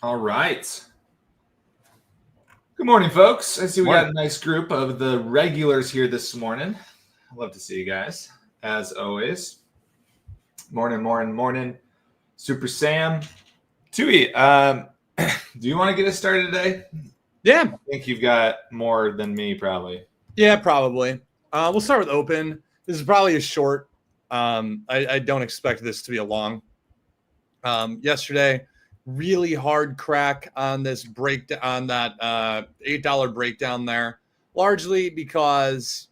All right. Good morning, folks. I see we got Morning. a nice group of the regulars here this morning. I love to see you guys, as always. Morning. Super Sam. Tuohey, do you want to get us started today? Yeah, I think you've got more than me, probably. probably. We'll start with open. This is probably a short. I don't expect this to be a long. Yesterday, really hard crack on this breakdown on that $8 breakdown there, largely because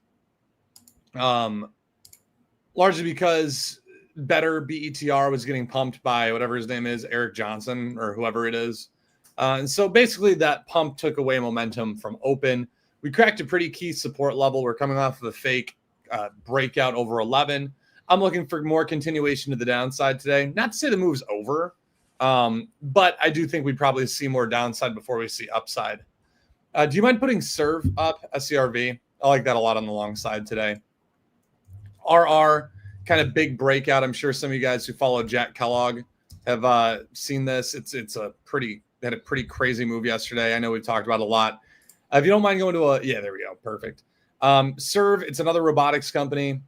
better BETR was getting pumped by whatever his name is, Eric Johnson or whoever it is. And so basically that pump took away momentum from open. We cracked a pretty key support level. We're coming off of a fake breakout over 11. I'm looking for more continuation to the downside today. Not to say the move's over, but I do think we probably see more downside before we see upside. Do you mind putting serve up, SCRV? I like that a lot on the long side today. RR, kind of big breakout. I'm sure some of you guys who follow Jack Kellogg have seen this. It's a pretty crazy move yesterday. I know we've talked about it a lot. If you don't mind going to there we go, perfect. Serve, it's another robotics company,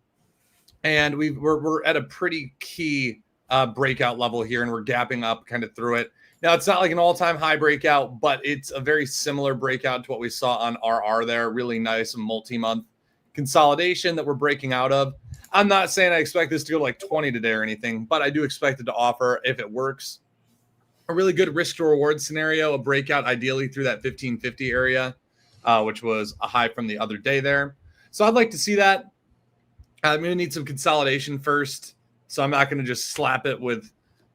and we're at a pretty key breakout level here, and we're gapping up kind of through it. Now it's not like an all-time high breakout, but it's a very similar breakout to what we saw on RR there. Really nice multi-month consolidation that we're breaking out of. I'm not saying I expect this to go like 20 today or anything, but I do expect it to offer, if it works, a really good risk to reward scenario, a breakout ideally through that 1550 area, which was a high from the other day there. So I'd like to see that. I'm going to need some consolidation first, so I'm not going to just slap it with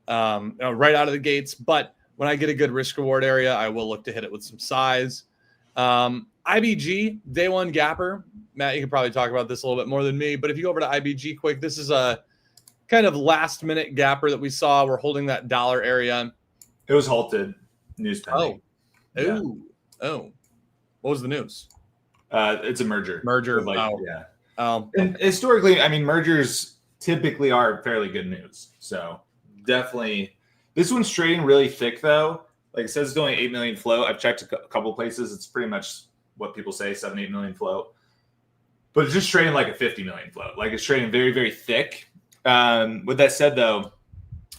right out of the gates. But when I get a good risk reward area, I will look to hit it with some size. IBG, day one gapper. Matt, you can probably talk about this a little bit more than me, but if you go over to IBG quick, this is a kind of last minute gapper that we saw. We're holding that dollar area. It was halted. News pending. Oh. What was the news? It's a merger. Yeah. And historically, I mean, mergers typically are fairly good news. So definitely, this one's trading really thick though. Like it says, it's only 8 million float. I've checked a couple places. It's pretty much what people say, 7-8 million float. But it's just trading like a 50 million float. Like it's trading very, very thick. With that said, though,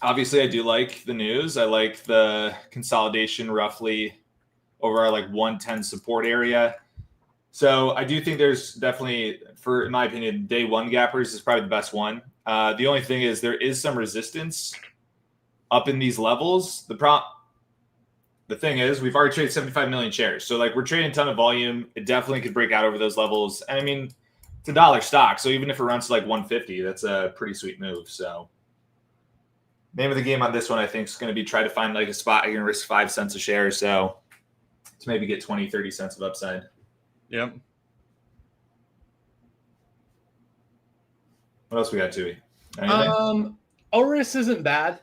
obviously I do like the news. I like the consolidation roughly over our like 110 support area. So I do think there's definitely, in my opinion, day one gappers is probably the best one. The only thing is there is some resistance up in these levels. The thing is, we've already traded 75 million shares. So like we're trading a ton of volume. It definitely could break out over those levels. And I mean, it's a dollar stock. So even if it runs to like 150, that's a pretty sweet move. So name of the game on this one, I think, is going to be try to find like a spot you're going to risk 5 cents a share. So to maybe get 20, 30 cents of upside. Yep. What else we got, Tuohey? Oris isn't bad.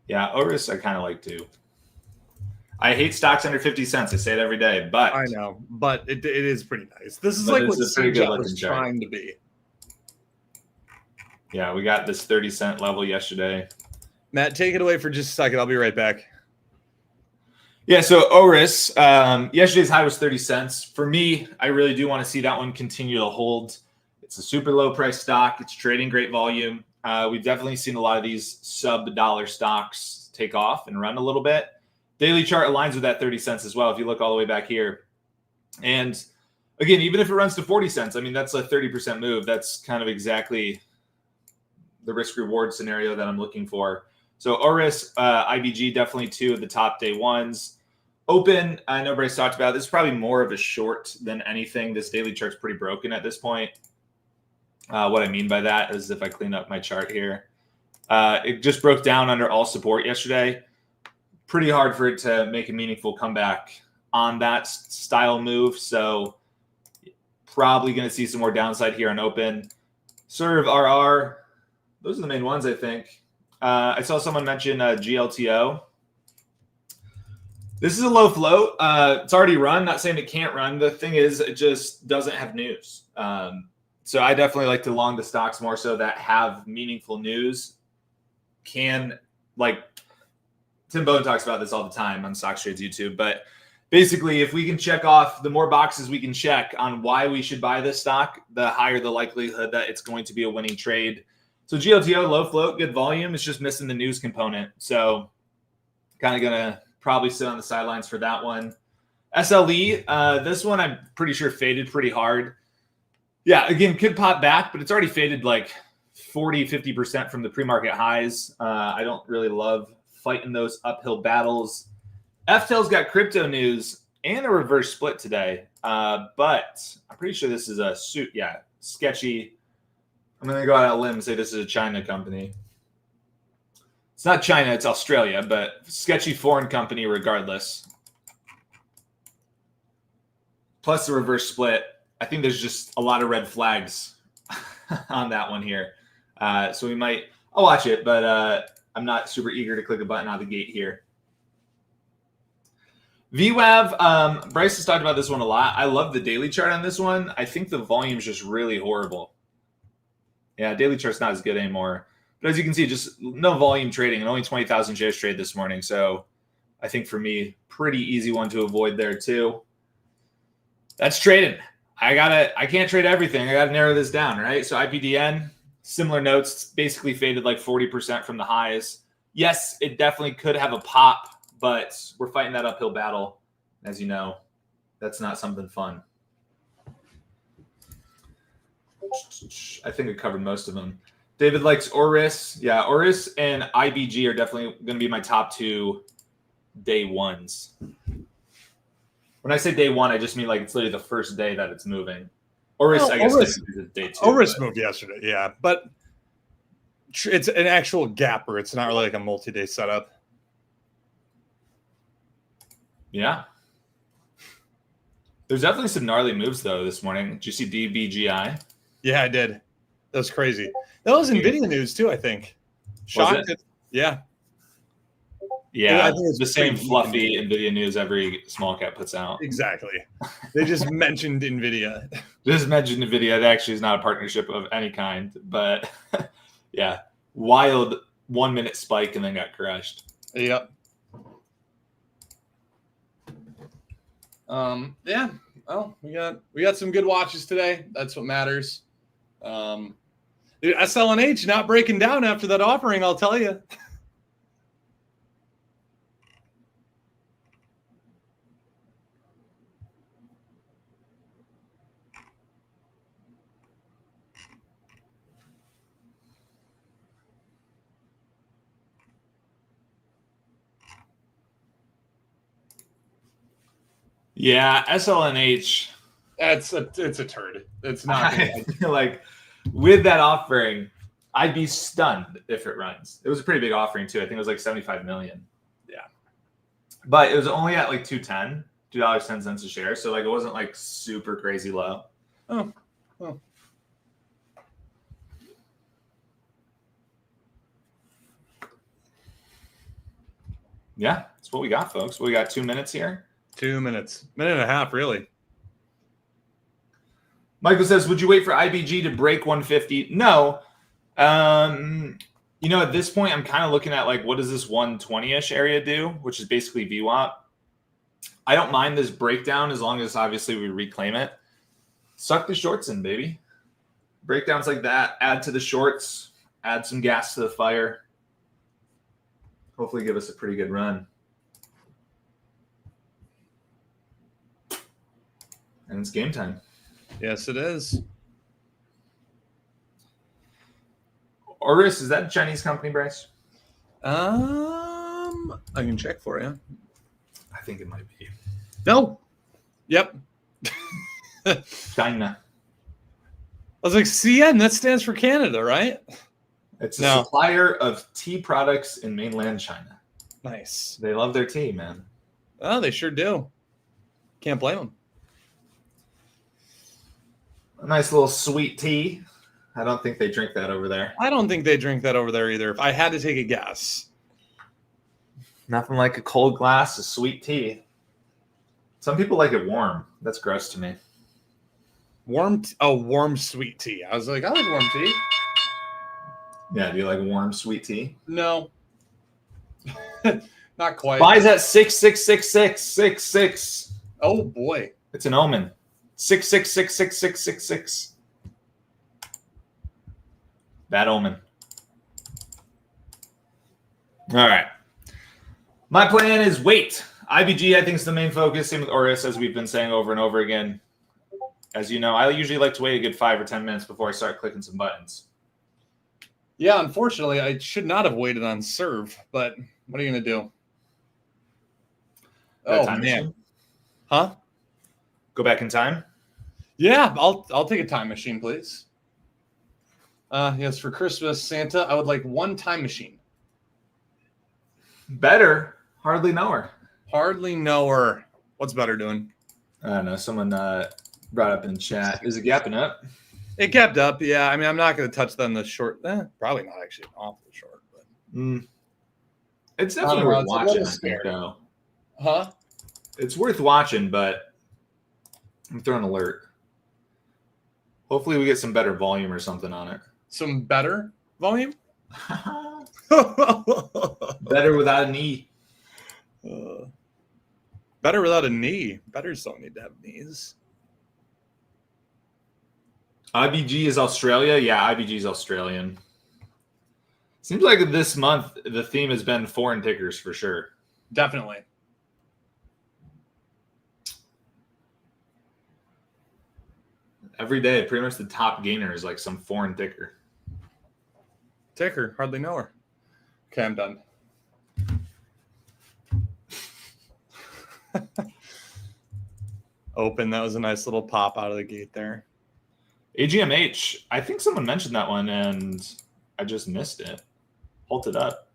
Yeah, Oris I kind of like too. I hate stocks under 50 cents. I say it every day, but I know, but it is pretty nice. This is like what CJ was trying to be. Yeah, we got this 30-cent level yesterday. Matt, take it away for just a second. I'll be right back. Yeah, so Oris, yesterday's high was 30 cents. For me, I really do want to see that one continue to hold. It's a super low price stock. It's trading great volume. We've definitely seen a lot of these sub-dollar stocks take off and run a little bit. Daily chart aligns with that 30 cents as well if you look all the way back here. And again, even if it runs to 40 cents, I mean, that's a 30% move. That's kind of exactly the risk-reward scenario that I'm looking for. So Oris, IBG, definitely two of the top day ones. Open, I know Bryce talked about, this is probably more of a short than anything. This daily chart's pretty broken at this point. What I mean by that is if I clean up my chart here, it just broke down under all support yesterday. Pretty hard for it to make a meaningful comeback on that style move. So probably going to see some more downside here on open. Serve, RR, those are the main ones, I think. I saw someone mention GLTO. This is a low float. It's already run. Not saying it can't run. The thing is, it just doesn't have news. So I definitely like to long the stocks more so that have meaningful news. To Tim Bone talks about this all the time on Stock Trades YouTube. But basically, if we can check off the more boxes we can check on why we should buy this stock, the higher the likelihood that it's going to be a winning trade. So GLTO, low float, good volume. It's just missing the news component. So kind of going to probably sit on the sidelines for that one. SLE, this one I'm pretty sure faded pretty hard. Yeah, again, could pop back, but it's already faded like 40, 50% from the pre-market highs. I don't really love fighting those uphill battles. FTEL's got crypto news and a reverse split today, but I'm pretty sure this is a suit. Yeah, sketchy. I'm going to go out on a limb and say this is a China company. It's not China, it's Australia, but sketchy foreign company regardless. Plus the reverse split. I think there's just a lot of red flags on that one here. So I'll watch it, but I'm not super eager to click a button out of the gate here. VWAV, Bryce has talked about this one a lot. I love the daily chart on this one. I think the volume's just really horrible. Yeah, daily chart's not as good anymore. But as you can see, just no volume trading and only 20,000 shares trade this morning. So I think for me, pretty easy one to avoid there too. That's trading. I can't trade everything. I got to narrow this down, right? So IPDN, similar notes, basically faded like 40% from the highs. Yes, it definitely could have a pop, but we're fighting that uphill battle. As you know, that's not something fun. I think I covered most of them. David likes Oris. Yeah, Oris and IBG are definitely going to be my top two day ones. When I say day one, I just mean like it's literally the first day that it's moving. Oris, I guess Oris, is day two. Oris moved yesterday, yeah. But it's an actual gapper. It's not really like a multi-day setup. Yeah. There's definitely some gnarly moves, though, this morning. Did you see DBGI? Yeah, I did. That was crazy. That was NVIDIA news, too, I think. Shocked. Yeah. Yeah, I think it's the same fluffy NVIDIA news every small cap puts out. Exactly. They just mentioned NVIDIA. Just mentioned NVIDIA. It actually is not a partnership of any kind. But, yeah, wild 1 minute spike and then got crushed. Yep. Yeah. Well, we got some good watches today. That's what matters. Dude, SLNH not breaking down after that offering, I'll tell you. Yeah, SLNH. It's a turd. It's not good. I feel like with that offering, I'd be stunned if it runs. It was a pretty big offering too. I think it was like 75 million. Yeah. But it was only at like $2.10 a share. So like it wasn't like super crazy low. Oh. Yeah, that's what we got, folks. We got 2 minutes here. 2 minutes. Minute and a half, really. Michael says, would you wait for IBG to break 150? No. At this point, I'm kind of looking at like, what does this 120-ish area do, which is basically VWAP. I don't mind this breakdown as long as obviously we reclaim it. Suck the shorts in, baby. Breakdowns like that, add to the shorts, add some gas to the fire. Hopefully give us a pretty good run. And it's game time. Yes, it is. Oris, is that a Chinese company, Bryce? I can check for you. I think it might be. No. Yep. China. I was like, CN, that stands for Canada, right? It's a supplier of tea products in mainland China. Nice. They love their tea, man. Oh, they sure do. Can't blame them. A nice little sweet tea. I don't think they drink that over there. I don't think they drink that over there either, if I had to take a guess. Nothing like a cold glass of sweet tea. Some people like it warm. That's gross to me. Warm sweet tea. I was like, I like warm tea. Yeah, do you like warm sweet tea? No. Not quite. Buys at 6666666. Oh boy. It's an omen. 6666666. Bad omen. All right. My plan is wait. IBG, I think, is the main focus. Same with Oris, as we've been saying over and over again. As you know, I usually like to wait a good 5 or 10 minutes before I start clicking some buttons. Yeah, unfortunately, I should not have waited on serve, but what are you going to do? Oh, man. Machine? Huh? Go back in time? Yeah, I'll take a time machine, please. Yes, for Christmas, Santa, I would like one time machine. Better. Hardly know her. Hardly know her. What's Better doing? I don't know. Someone brought up in chat. Is it gapping up? It kept up, yeah. I mean, I'm not going to touch that in the short. Probably not actually awful short, but It's definitely worth it's a watching. little I think, scary. though. Huh? It's worth watching, but I'm throwing an alert. Hopefully, we get some better volume or something on it. Some better volume? Better without an E. Better without a knee. Betters don't need to have knees. IBG is Australia. Yeah, IBG is Australian. Seems like this month the theme has been foreign tickers for sure. Definitely. Every day, pretty much the top gainer is like some foreign ticker. Ticker, hardly know her. Okay, I'm done. Open. That was a nice little pop out of the gate there. AGMH. I think someone mentioned that one and I just missed it. Hold it up.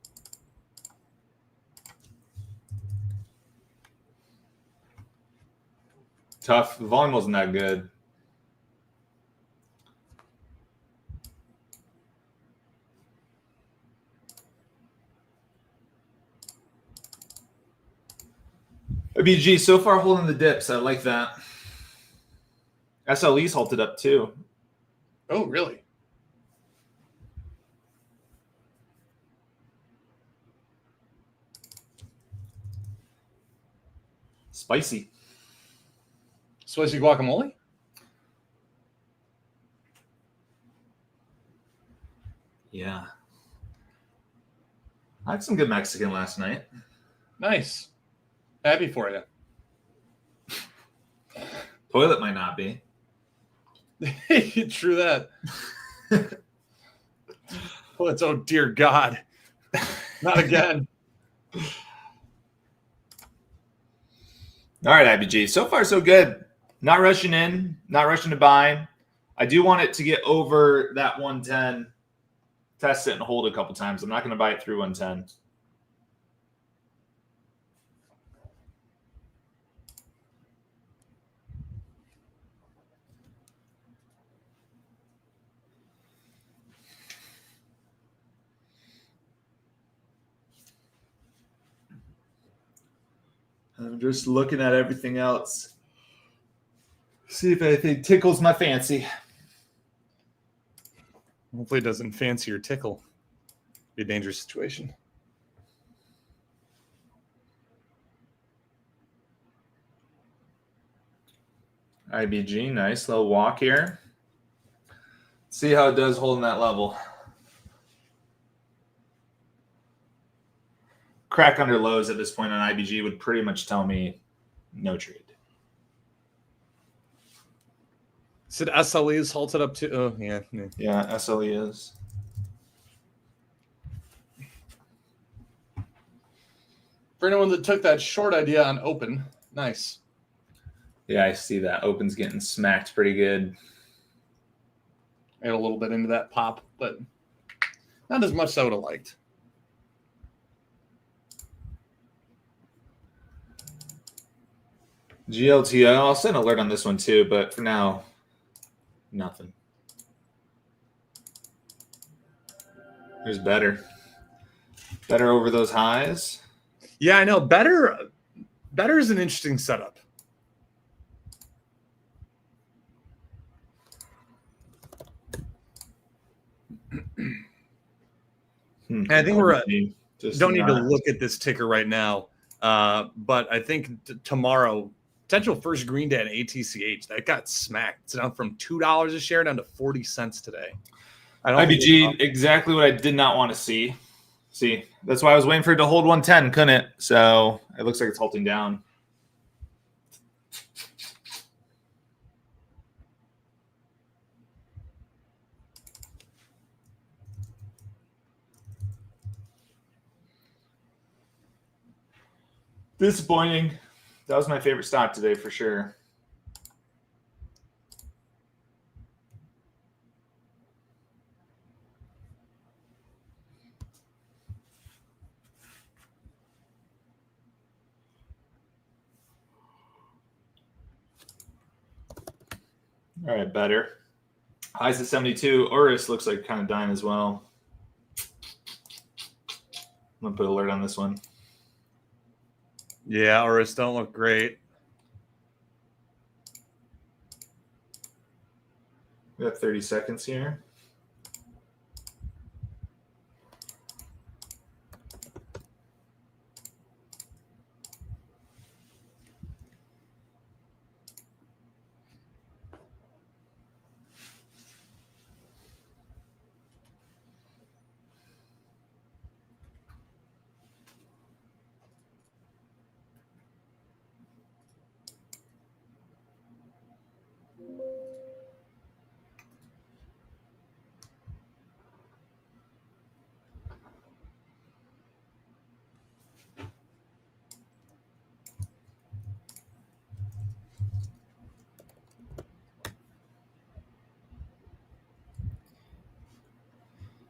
Tough. The volume wasn't that good. BG so far holding the dips. I like that. SLE's halted up too. Oh, really? Spicy. Spicy guacamole? Yeah. I had some good Mexican last night. Nice. Happy for you. Toilet might not be. True that. Oh, dear God. Not again. All right, IBG. So far, so good. Not rushing in, not rushing to buy. I do want it to get over that 110. Test it and hold a couple times. I'm not going to buy it through 110. I'm just looking at everything else. See if anything tickles my fancy. Hopefully it doesn't fancy or tickle. Be a dangerous situation. IBG, nice little walk here. See how it does holding that level. Crack under lows at this point on IBG would pretty much tell me no trade. Said SLE is halted up to. Oh, yeah. Yeah, SLE is. For anyone that took that short idea on open, nice. Yeah, I see that. Open's getting smacked pretty good. I got a little bit into that pop, but not as much as I would have liked. GLTO, I'll send an alert on this one too, but for now, nothing. There's better. Better over those highs. Yeah, I know. Better is an interesting setup. I think we're at Don't need to look at this ticker right now. But I think tomorrow, potential first green day at ATCH, that got smacked. It's down from $2 a share down to 40 cents today. IBG, exactly what I did not want to see. See, that's why I was waiting for it to hold 110, couldn't it? So it looks like it's halting down. Disappointing. That was my favorite stock today for sure. All right, better. Highs at 72. Oris looks like kind of dying as well. I'm going to put alert on this one. Yeah, Oris don't look great. We have 30 seconds here.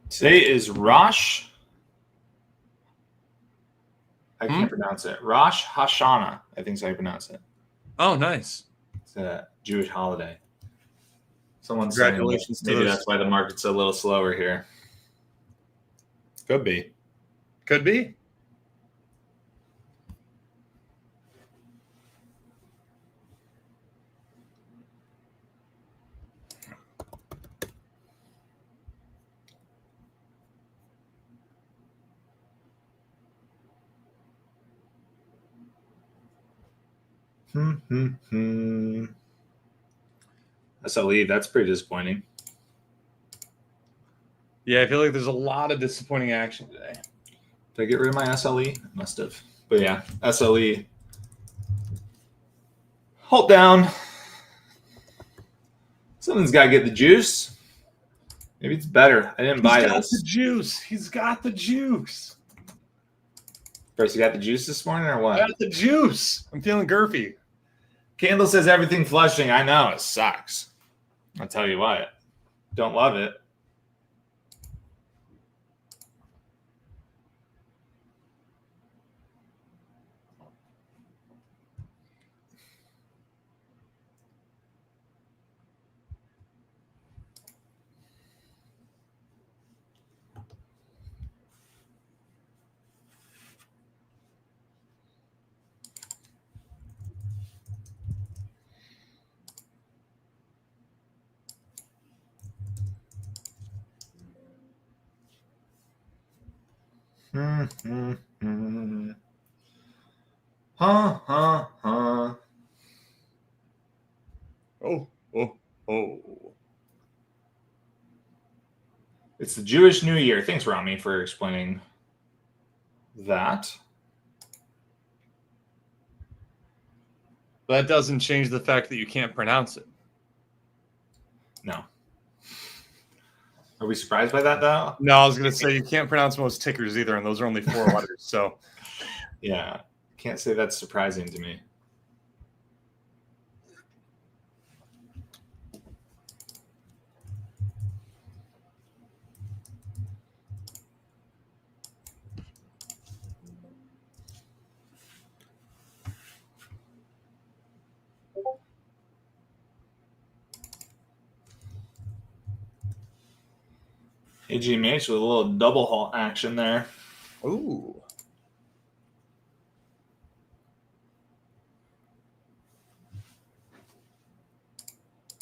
Today is Rosh. I can't pronounce it. Rosh Hashanah, I think is how you pronounce it. Oh, nice. It's a Jewish holiday. Someone's Congratulations saying maybe that's why the market's a little slower here. Could be. Could be. SLE, that's pretty disappointing. Yeah, I feel like there's a lot of disappointing action today. Did I get rid of my SLE? I must have. But yeah, SLE. Hold down. Someone's got to get the juice. Maybe it's better. I didn't buy this. The juice. He's got the juice. Bryce, you got the juice this morning or what? I got the juice. I'm feeling girthy. Candle says everything flushing. I know. It sucks. I'll tell you what. Don't love it. Oh. It's the Jewish New Year. Thanks, Rami, for explaining that. That doesn't change the fact that you can't pronounce it. No. Are we surprised by that, though? No, I was going to say you can't pronounce most tickers either, and those are only 4 letters. So, yeah, can't say that's surprising to me. AGMH with a little double halt action there. ooh.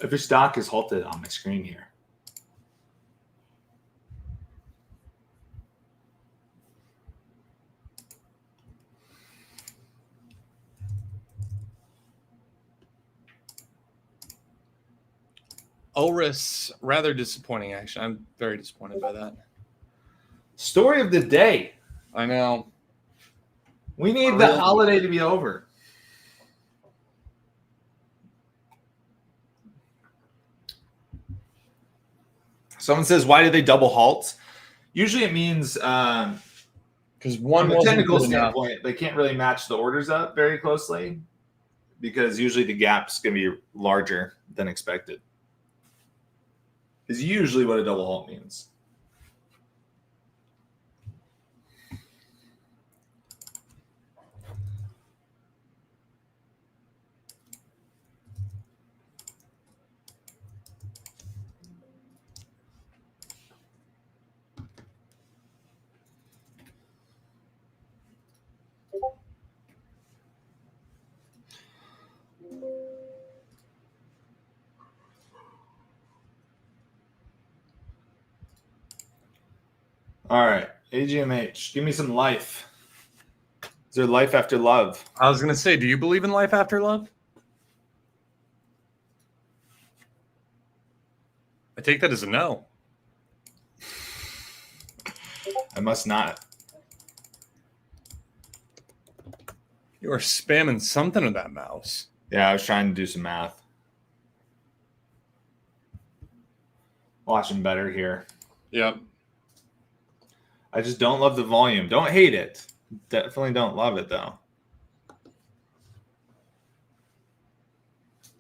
Every stock is halted on my screen here. Oris, rather disappointing action. I'm very disappointed by that. Story of the day. I know. We need the holiday to be over. Someone says, why did they double halt? Usually it means because one from a wasn't technical good enough. standpoint, they can't really match the orders up very closely because usually the gap's going to be larger than expected. Is usually what a double halt means. All right, AGMH, give me some life. Is there life after love? I was going to say, do you believe in life after love? I take that as a no. I must not. You are spamming something with that mouse. Yeah, I was trying to do some math. Watching better here. Yep. I just don't love the volume. Don't hate it. Definitely don't love it, though.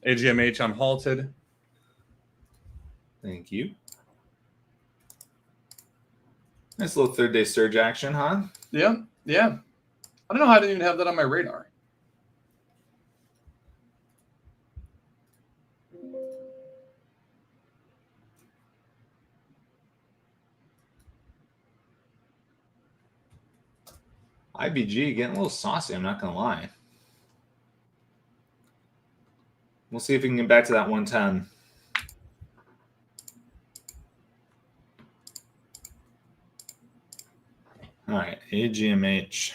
AGMH unhalted. Thank you. Nice little third day surge action, huh? Yeah. Yeah. I don't know how I didn't even have that on my radar. IBG getting a little saucy, I'm not going to lie. We'll see if we can get back to that 110. All right, AGMH.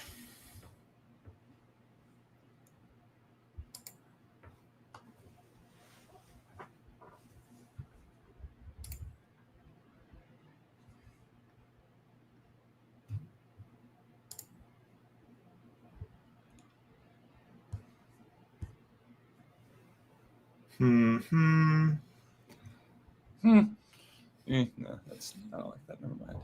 No, that's I don't like that. Never mind.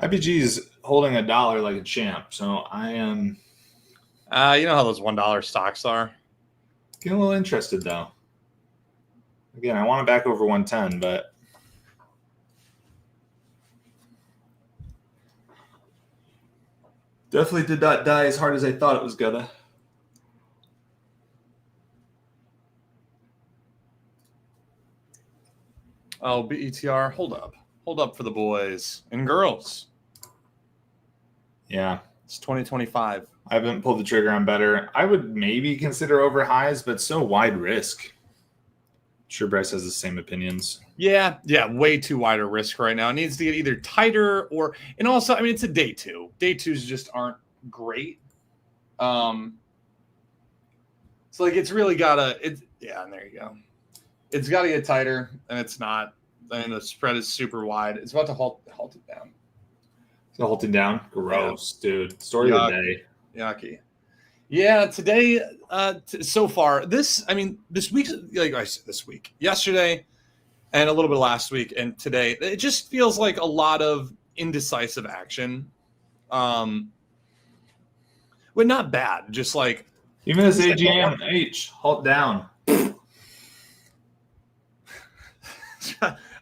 IBG is holding $1 like a champ, so I am You know how those $1 stocks are. getting a little interested, though. Again, I want it back over 110, but definitely did not die as hard as I thought it was gonna. Oh, BETR, hold up for the boys and girls. Yeah, It's 2025. I haven't pulled the trigger on better. I would maybe consider over highs, but so wide risk. Sure, Bryce has the same opinions. Yeah, way too wide a risk right now. It needs to get either tighter or, and also, I mean, it's a day two. Day twos just aren't great. So like, it's really gotta, and there you go. It's got to get tighter, and it's not. And the spread is super wide. It's about to halt it down. So halting down, gross, dude. Story of the day. Yucky. Yeah, today, so far, this week, yesterday, and a little bit last week, and today, it just feels like a lot of indecisive action. But not bad. Just like even this AGMH, halt down.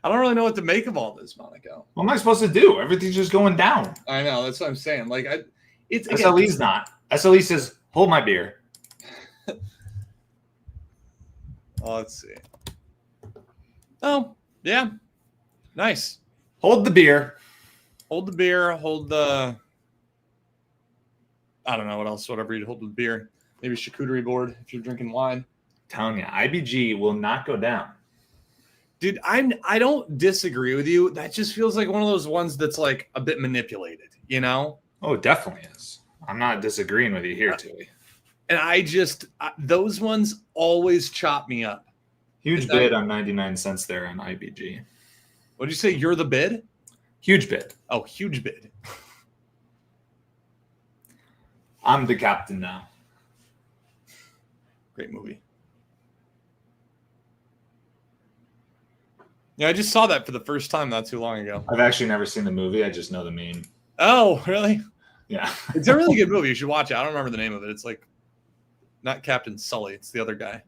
I don't really know what to make of all this, Monaco. What am I supposed to do? Everything's just going down. I know, that's what I'm saying. Like, it's SLE's not. SLE says, hold my beer. Let's see. Oh, yeah. Nice. Hold the beer. Hold the beer. Hold the... I don't know what else. Whatever you hold with beer. Maybe charcuterie board if you're drinking wine. telling you, IBG will not go down. Dude, I don't disagree with you. That just feels like one of those ones that's like a bit manipulated, you know? Oh, it definitely is. I'm not disagreeing with you here, Tuohey. And those ones always chop me up. Huge bid on 99 cents there on IBG. What did you say? You're the bid? Huge bid. Oh, huge bid. I'm the captain now. Great movie. Yeah, I just saw that for the first time not too long ago. I've actually never seen the movie. I just know the meme. Oh, really? Yeah. It's a really good movie. You should watch it. I don't remember the name of it. It's like not Captain Sully. It's the other guy.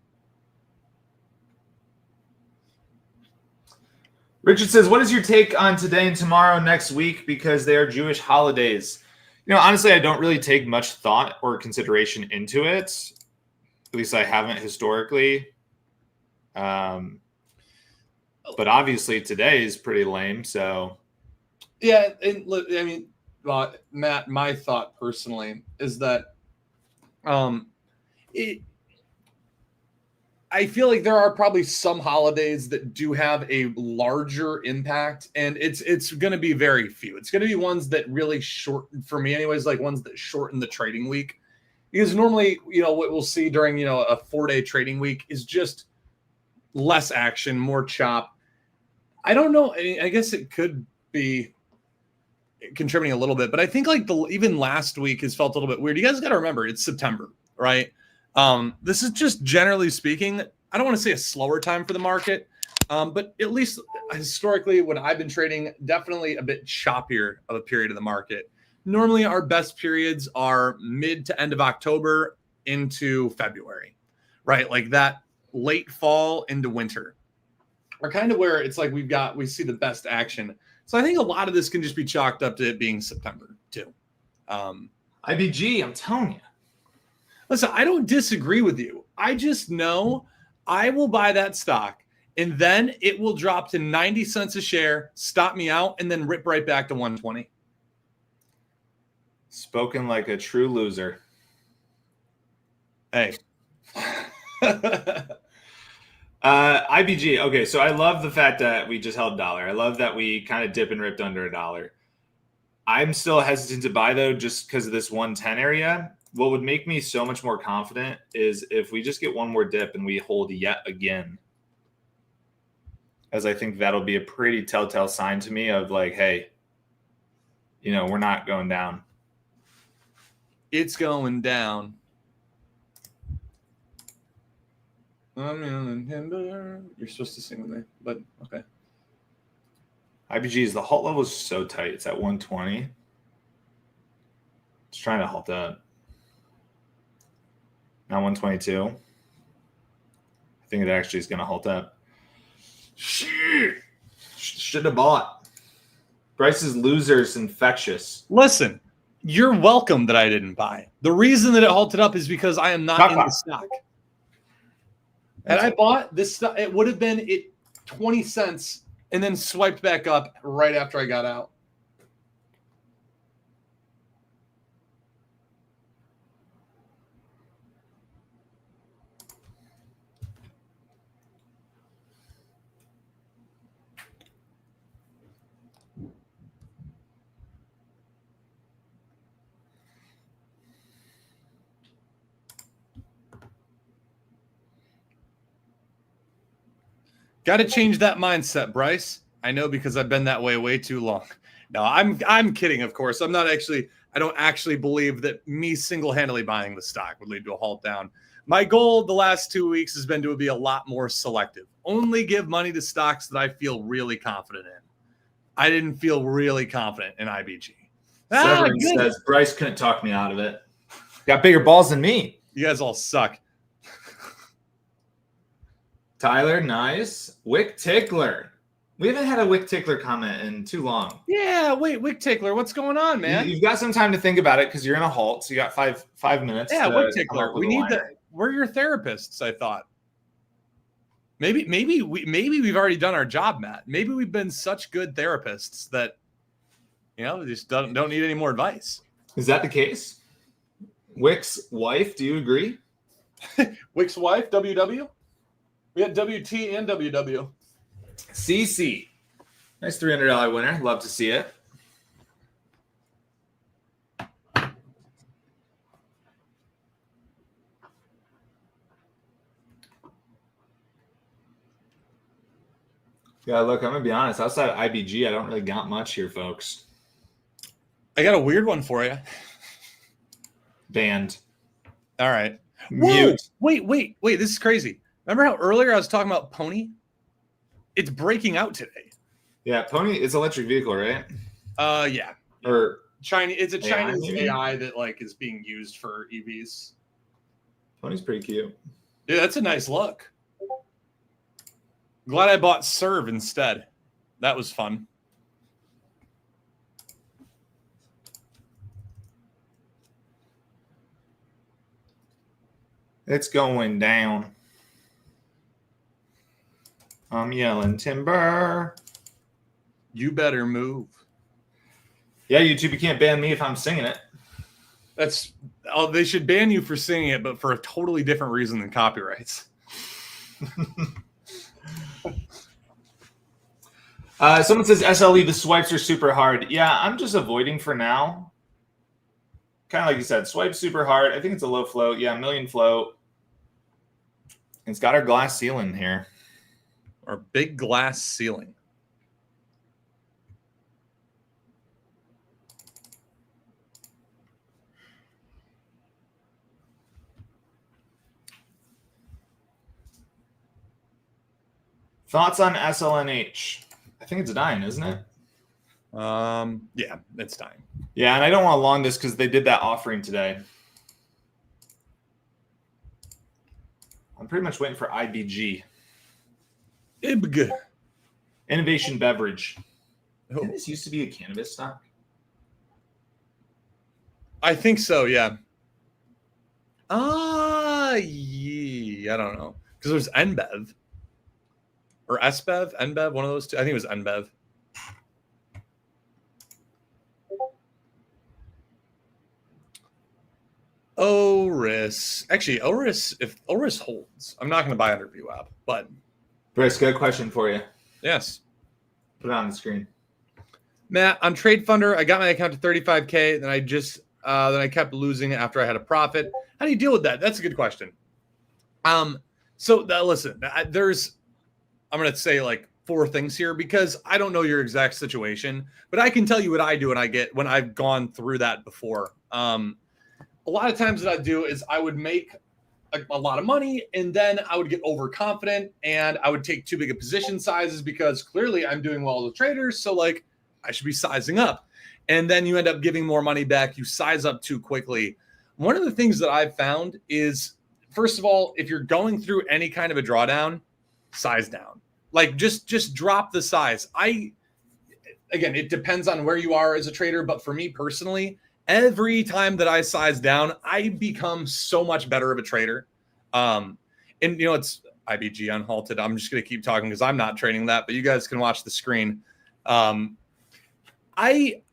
Richard says, what is your take on today and tomorrow next week because they are Jewish holidays? Honestly, I don't really take much thought or consideration into it. At least I haven't historically. But obviously today is pretty lame. So, yeah, and look, I mean, Matt, my thought personally is that I feel like there are probably some holidays that do have a larger impact, and it's going to be very few. It's going to be ones that really shorten, for me anyways, like ones that shorten the trading week. Because normally, what we'll see during, a 4-day trading week is just less action, more chop. I don't know. I guess it could be contributing a little bit, but I think like even last week has felt a little bit weird. You guys got to remember it's September, right? This is just generally speaking, I don't want to say a slower time for the market, but at least historically when I've been trading, definitely a bit choppier of a period of the market. Normally our best periods are mid to end of October into February, right? Like that late fall into winter are kind of where it's like we see the best action. So I think a lot of this can just be chalked up to it being September too. IBG, I'm telling you. Listen, I don't disagree with you. I just know I will buy that stock and then it will drop to 90 cents a share, stop me out, and then rip right back to 120. Spoken like a true loser. Hey. IBG. Okay, so I love the fact that we just held $1. I love that we kind of dip and ripped under $1. I'm still hesitant to buy though, just because of this 110 area. What would make me so much more confident is if we just get one more dip and we hold yet again, as I think that'll be a pretty telltale sign to me of like, hey, we're not going down. It's going down. You're supposed to sing with me, but okay. IBG's the halt level is so tight. It's at 120. It's trying to halt up. Now 122. I think it actually is going to halt up. Shit. Should have bought. Bryce's loser is infectious. Listen, you're welcome that I didn't buy. The reason that it halted up is because I am not in the stock. And I bought this stuff. It would have been 20 cents and then swiped back up right after I got out. Got to change that mindset, Bryce. I know because I've been that way too long. No, I'm kidding, of course. I don't actually believe that me single-handedly buying the stock would lead to a halt down. My goal the last 2 weeks has been to be a lot more selective. Only give money to stocks that I feel really confident in. I didn't feel really confident in IBG. Severin says Bryce couldn't talk me out of it. Got bigger balls than me. You guys all suck. Tyler, nice. Wick Tickler. We haven't had a Wick Tickler comment in too long. Yeah, wait, Wick Tickler, what's going on, man? You've got some time to think about it because you're in a halt, so you got five minutes. Yeah, Wick Tickler. We need we're your therapists, I thought. Maybe we've already done our job, Matt. Maybe we've been such good therapists that we just don't need any more advice. Is that the case? Wick's wife, do you agree? Wick's wife, WW? We got WT and WW. CC. Nice $300 winner. Love to see it. Yeah, look, I'm going to be honest. Outside of IBG, I don't really got much here, folks. I got a weird one for you. Banned. All right. Mute. Whoa, wait. This is crazy. Remember how earlier I was talking about Pony? It's breaking out today. Yeah, Pony is electric vehicle, right? Yeah. Or Chinese. It's a Chinese maybe? AI that like is being used for EVs. Pony's pretty cute. Yeah, that's a nice look. Glad I bought Serve instead. That was fun. It's going down. I'm yelling timber. You better move. Yeah, YouTube, you can't ban me if I'm singing it. That's they should ban you for singing it, but for a totally different reason than copyrights. Someone says SLE, the swipes are super hard. Yeah, I'm just avoiding for now. Kind of like you said, swipe super hard. I think it's a low float. Yeah, million float. It's got our glass ceiling here. Our big glass ceiling. Thoughts on SLNH? I think it's dying, isn't it? Yeah, it's dying. Yeah, and I don't want to long this because they did that offering today. I'm pretty much waiting for IBG. IBG. Innovation Beverage. Oh. Didn't this used to be a cannabis stock? I think so, yeah. Yeah, I don't know. Because there's NBev. Or SBev, NBev, one of those two. I think it was NBev. Oris. Actually, Oris, if Oris holds, I'm not going to buy under VWAP, but. Bryce, got a question for you. Yes. Put it on the screen. Matt, on Trade Funder, I got my account to 35K. Then I kept losing after I had a profit. How do you deal with that? That's a good question. Listen, I'm going to say like 4 things here because I don't know your exact situation, but I can tell you what I do when I've gone through that before. A lot of times what I do is I would make a lot of money and then I would get overconfident and I would take too big a position sizes because clearly I'm doing well as a trader. So like I should be sizing up, and then you end up giving more money back. You size up too quickly. One of the things that I've found is, first of all, if you're going through any kind of a drawdown, size down. Like just drop the size. Again, it depends on where you are as a trader, but for me personally, every time that I size down, I become so much better of a trader. And it's IBG unhalted. I'm just going to keep talking because I'm not trading that, but you guys can watch the screen. I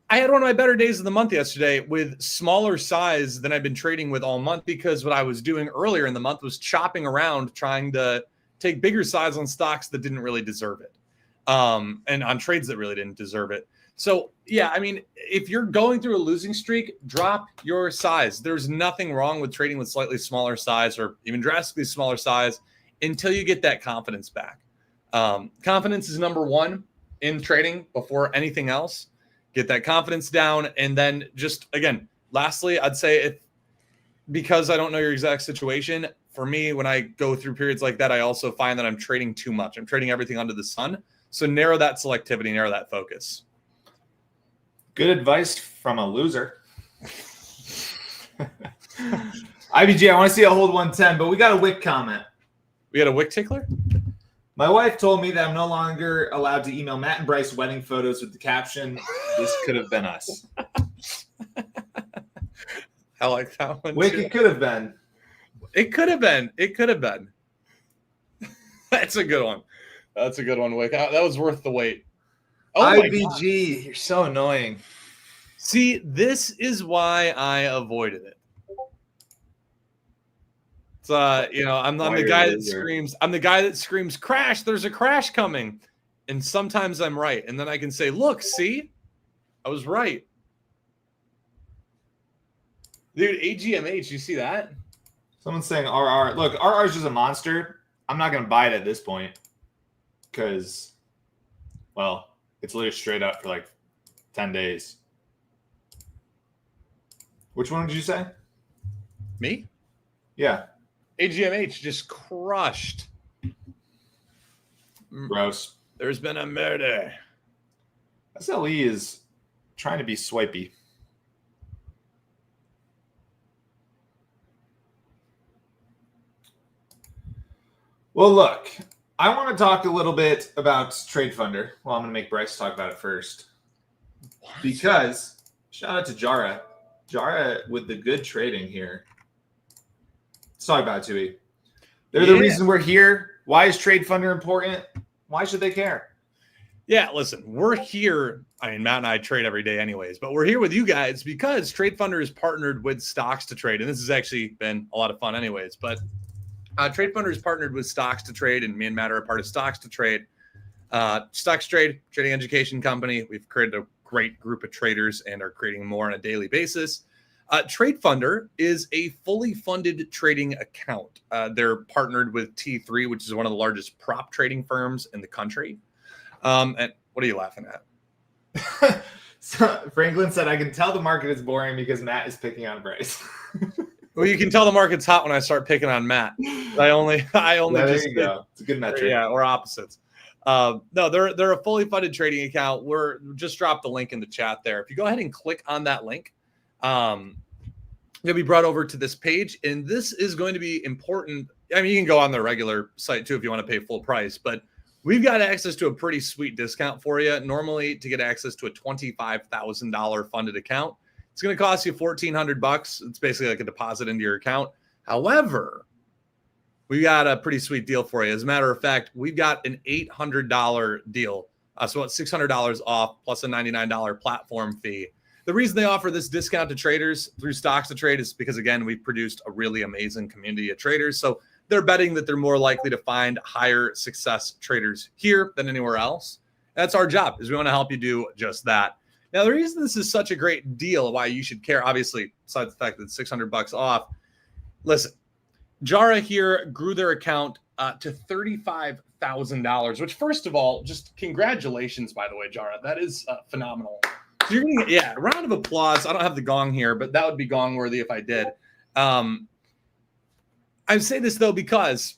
had one of my better days of the month yesterday with smaller size than I've been trading with all month, because what I was doing earlier in the month was chopping around, trying to take bigger size on stocks that didn't really deserve it. And on trades that really didn't deserve it. So yeah, I mean, if you're going through a losing streak, drop your size. There's nothing wrong with trading with slightly smaller size or even drastically smaller size until you get that confidence back. Confidence is number one in trading before anything else. Get that confidence down. And then just, again, lastly, I'd say because I don't know your exact situation, for me, when I go through periods like that, I also find that I'm trading too much. I'm trading everything under the sun. So narrow that selectivity, narrow that focus. Good advice from a loser. IBG, I want to see a hold 110, but we got a Wick comment. We got a Wick tickler? My wife told me that I'm no longer allowed to email Matt and Bryce wedding photos with the caption, "This could have been us." I like that one. Wick, it could have been. It could have been. It could have been. That's a good one. That's a good one, Wick. That was worth the wait. Oh, IBG, you're so annoying. See, this is why I avoided it. It's I'm Why the you're guy a that loser. screams. I'm the guy that screams, "Crash! There's a crash coming!" And sometimes I'm right, and then I can say, "Look, see, I was right." Dude, AGMH, you see that? Someone's saying RR. Look, RR is just a monster. I'm not going to buy it at this point because, well, it's literally straight up for like 10 days. Which one did you say? Me? Yeah. AGMH just crushed. Gross. There's been a murder. SLE is trying to be swipey. Well, look, I want to talk a little bit about Trade Funder. Well, I'm going to make Bryce talk about it first. What? Because, shout out to Jara. Jara with the good trading here. Let's talk about it, Tuohey. They're the reason we're here. Why is Trade Funder important? Why should they care? Yeah, listen, we're here. I mean, Matt and I trade every day anyways, but we're here with you guys because Trade Funder is partnered with Stocks to Trade. And this has actually been a lot of fun anyways, but Trade Funder is partnered with Stocks to Trade, and me and Matt are a part of Stocks to Trade. Stocks Trade, trading education company. We've created a great group of traders and are creating more on a daily basis. Trade Funder is a fully funded trading account. They're partnered with T3, which is one of the largest prop trading firms in the country. And what are you laughing at? So Franklin said, I can tell the market is boring because Matt is picking on Bryce. Well, you can tell the market's hot when I start picking on Matt. I only Yeah, just there you go. It's a good metric. Yeah, we're opposites. No, they're a fully funded trading account. We're just dropped the link in the chat there. If you go ahead and click on that link, you'll be brought over to this page, and this is going to be important. I mean, you can go on their regular site too if you want to pay full price, but we've got access to a pretty sweet discount for you. Normally, to get access to a $25,000 funded account, it's going to cost you $1,400. It's basically like a deposit into your account. However, we got a pretty sweet deal for you. As a matter of fact, we've got an $800 deal. So about $600 off plus a $99 platform fee. The reason they offer this discount to traders through Stocks to Trade is because, again, we've produced a really amazing community of traders. So they're betting that they're more likely to find higher success traders here than anywhere else. That's our job, is we want to help you do just that. Now, the reason this is such a great deal, why you should care, obviously, besides the fact that it's $600 off, listen, Jara here grew their account to $35,000, which, first of all, just congratulations, by the way, Jara. That is phenomenal. So you're gonna get, a round of applause. I don't have the gong here, but that would be gong worthy if I did. I say this, though, because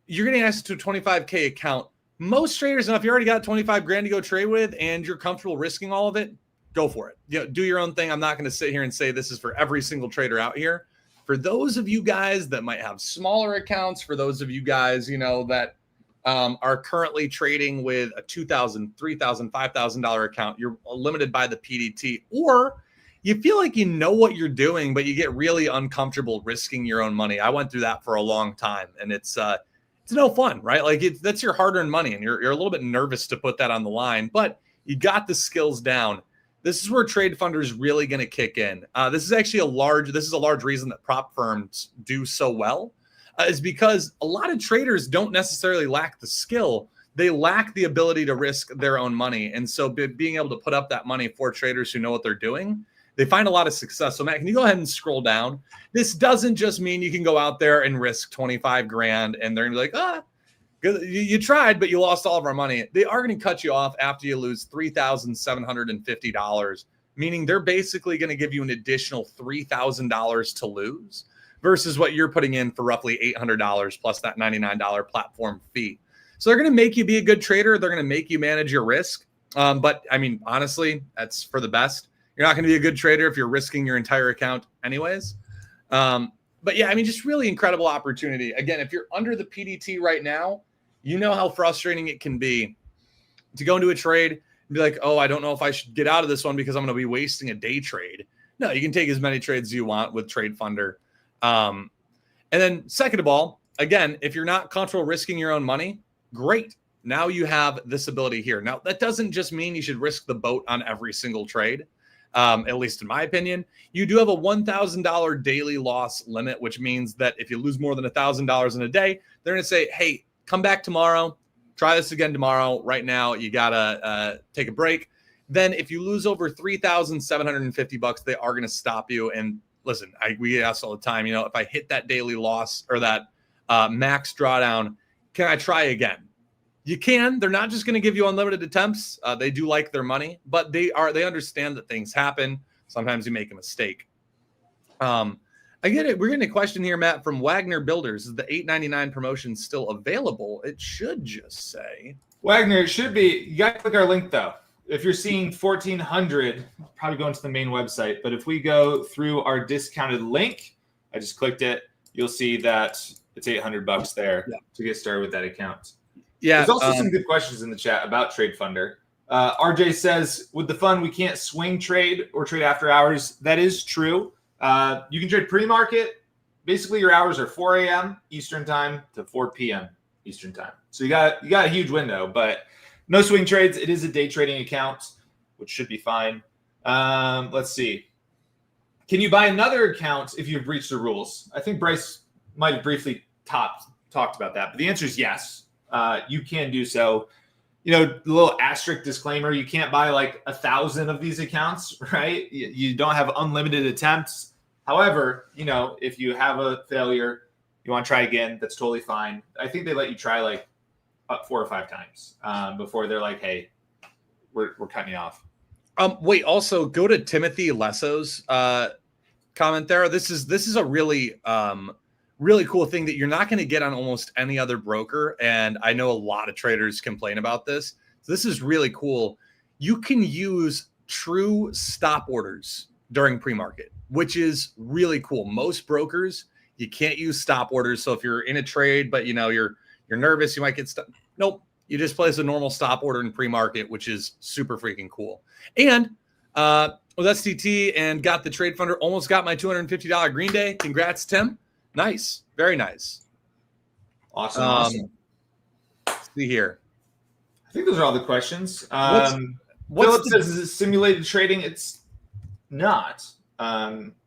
you're getting access to a 25K account. Most traders, and if you already got 25 grand to go trade with and you're comfortable risking all of it, go for it. Do your own thing. I'm not going to sit here and say this is for every single trader out here. For those of you guys that might have smaller accounts, for those of you guys, that are currently trading with a $2,000, $3,000, $5,000 account, you're limited by the PDT, or you feel like you know what you're doing, but you get really uncomfortable risking your own money. I went through that for a long time, and it's no fun, right? Like that's your hard-earned money, and you're a little bit nervous to put that on the line, but you got the skills down. This is where Trade Funder is really going to kick in. This is actually a large reason that prop firms do so well, is because a lot of traders don't necessarily lack the skill. They lack the ability to risk their own money. And so being able to put up that money for traders who know what they're doing, they find a lot of success. So Matt, can you go ahead and scroll down? This doesn't just mean you can go out there and risk 25 grand and they're gonna be like, you tried, but you lost all of our money. They are going to cut you off after you lose $3,750, meaning they're basically going to give you an additional $3,000 to lose versus what you're putting in for roughly $800 plus that $99 platform fee. So they're going to make you be a good trader. They're going to make you manage your risk. But I mean, honestly, that's for the best. You're not going to be a good trader if you're risking your entire account anyways. But yeah, I mean, just really incredible opportunity. Again, if you're under the PDT right now, you know how frustrating it can be to go into a trade and be like, oh, I don't know if I should get out of this one because I'm going to be wasting a day trade. No, you can take as many trades as you want with Trade Funder. And then second of all, again, if you're not comfortable risking your own money, great. Now you have this ability here. Now, that doesn't just mean you should risk the boat on every single trade. at least in my opinion. You do have a $1,000 daily loss limit, which means that if you lose more than $1,000 in a day, they're going to say, hey, come back tomorrow. Try this again tomorrow. Right now, you got to take a break. Then if you lose over $3,750, they are going to stop you. And listen, we ask all the time, if I hit that daily loss or that max drawdown, can I try again? You can. They're not just going to give you unlimited attempts. They do like their money, but they understand that things happen. Sometimes you make a mistake. I get it. We're getting a question here, Matt, from Wagner Builders. Is the $8.99 promotion still available? It should just say. Wagner, it should be. You got to click our link, though. If you're seeing 1,400, probably going to the main website. But if we go through our discounted link, I just clicked it, you'll see that it's $800 there to get started with that account. Yeah. There's also some good questions in the chat about Trade Funder. RJ says, with the fund, we can't swing trade or trade after hours. That is true. You can trade pre-market. Basically, your hours are 4 a.m. Eastern time to 4 p.m. Eastern time. So you got a huge window, but no swing trades. It is a day trading account, which should be fine. Let's see. Can you buy another account if you've breached the rules? I think Bryce might have briefly talked about that, but the answer is yes. You can do so. The little asterisk disclaimer, you can't buy like 1,000 of these accounts, right? You don't have unlimited attempts. However, if you have a failure, you want to try again, that's totally fine. I think they let you try like up 4 or 5 times before they're like, hey, we're cutting you off. Wait, also go to Timothy Lesso's comment there. This is a really cool thing that you're not going to get on almost any other broker. And I know a lot of traders complain about this. So this is really cool. You can use true stop orders during pre-market, which is really cool. Most brokers, you can't use stop orders. So if you're in a trade, but you're nervous, you might get stuck. Nope. You just place a normal stop order in pre-market, which is super freaking cool. And with STT and got the Trade Funder, almost got my $250 Green Day. Congrats, Tim. Nice. Very nice. Awesome. Let's see here. I think those are all the questions. Philip says, is it simulated trading? It's not.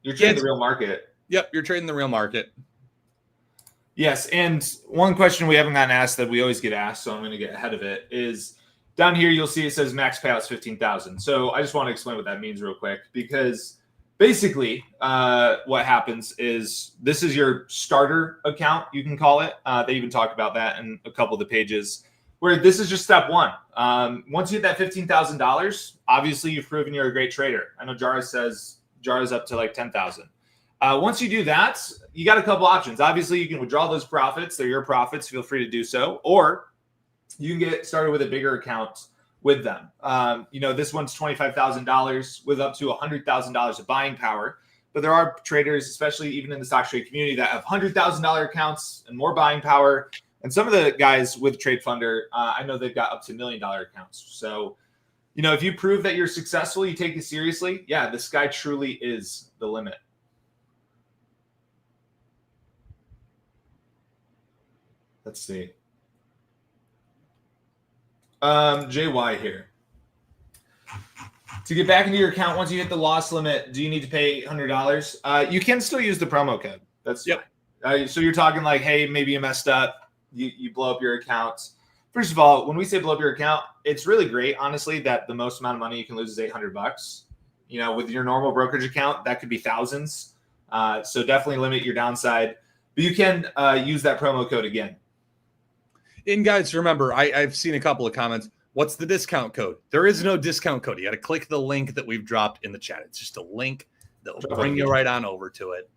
You're trading the real market. Yep, you're trading the real market. Yes, and one question we haven't gotten asked that we always get asked, so I'm going to get ahead of it, is down here you'll see it says max payouts $15,000. So I just want to explain what that means real quick, because basically what happens is this is your starter account, you can call it. They even talk about that in a couple of the pages, where this is just step one. Once you hit that $15,000, obviously you've proven you're a great trader. I know Jara says Jara's up to like 10,000. Once you do that, you got a couple options. Obviously, you can withdraw those profits. They're your profits. Feel free to do so. Or you can get started with a bigger account with them. This one's $25,000 with up to $100,000 of buying power. But there are traders, especially even in the stock trade community, that have $100,000 accounts and more buying power. And some of the guys with Trade Funder, I know they've got up to $1 million accounts. So, if you prove that you're successful, you take it seriously. Yeah, the sky truly is the limit. Let's see. JY here. To get back into your account, once you hit the loss limit, do you need to pay $100? You can still use the promo code. That's fine. So you're talking like, hey, maybe you messed up. You blow up your account. First of all, when we say blow up your account, it's really great, honestly, that the most amount of money you can lose is $800. With your normal brokerage account, that could be thousands. So definitely limit your downside. But you can use that promo code again. And guys, remember, I've seen a couple of comments. What's the discount code? There is no discount code. You got to click the link that we've dropped in the chat. It's just a link that will bring you right on over to it.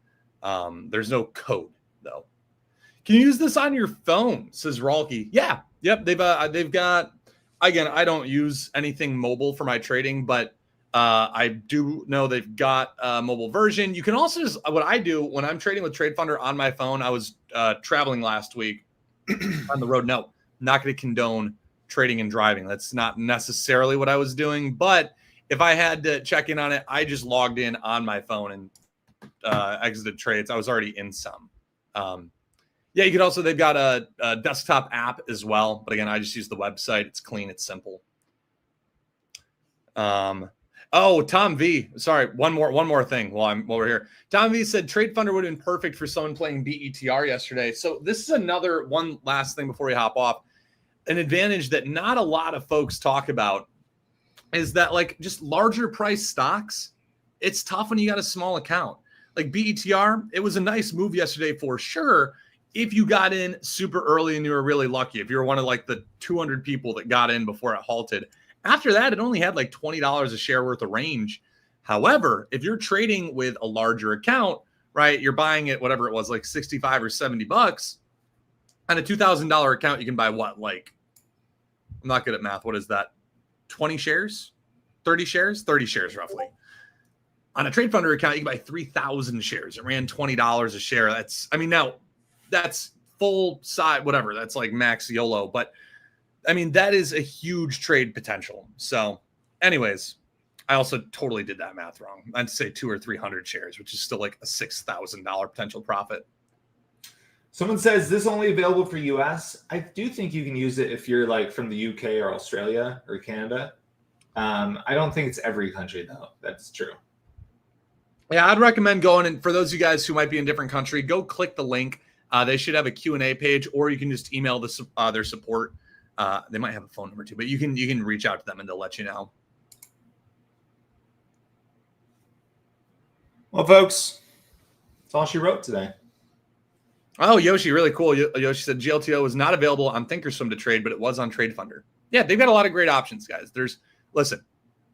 There's no code, though. Can you use this on your phone? Says Ralke. Yeah. Yep. They've got, again, I don't use anything mobile for my trading, but I do know they've got a mobile version. You can also just, what I do when I'm trading with Trade Funder on my phone, I was traveling last week on the road. No, not going to condone trading and driving. That's not necessarily what I was doing. But if I had to check in on it, I just logged in on my phone and exited trades. I was already in some. Yeah, you could also, they've got a desktop app as well. But again, I just use the website. It's clean. It's simple. Oh, Tom V. Sorry, one more thing while we're here. Tom V said Trade Funder would have been perfect for someone playing BETR yesterday. So this is another one last thing before we hop off. An advantage that not a lot of folks talk about is that like just larger price stocks, it's tough when you got a small account. Like BETR, it was a nice move yesterday for sure. If you got in super early and you were really lucky, if you were one of like the 200 people that got in before it halted. After that, it only had like $20 a share worth of range. However, if you're trading with a larger account, right, you're buying it, whatever it was, like 65 or 70 bucks. On a $2,000 account, you can buy what? Like, I'm not good at math. What is that? 20 shares? 30 shares? 30 shares roughly. On a Trade Funder account, you can buy 3,000 shares. It ran $20 a share. That's full size, whatever. That's like max YOLO. But I mean, that is a huge trade potential. So anyways, I also totally did that math wrong. I'd say 200 or 300 shares, which is still like a $6,000 potential profit. Someone says this only available for US. I do think you can use it if you're like from the UK or Australia or Canada. I don't think it's every country though. That's true. Yeah, I'd recommend going, and for those of you guys who might be in a different country, go click the link. They should have a Q&A page, or you can just email their support. They might have a phone number too, but you can reach out to them and they'll let you know. Well, folks, that's all she wrote today. Oh, Yoshi, really cool. Yoshi said GLTO was not available on Thinkorswim to trade, but it was on Trade Funder. Yeah, they've got a lot of great options, guys. Listen,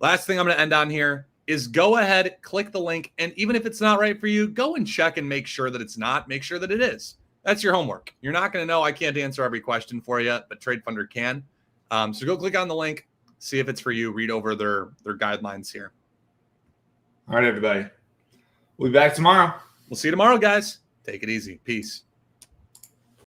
last thing I'm going to end on here is go ahead, click the link, and even if it's not right for you, go and check and make sure that it's not. Make sure that it is. That's your homework. You're not going to know. I can't answer every question for you, but Trade Funder can. So go click on the link, see if it's for you, read over their guidelines here. All right, everybody. We'll be back tomorrow. We'll see you tomorrow, guys. Take it easy. Peace.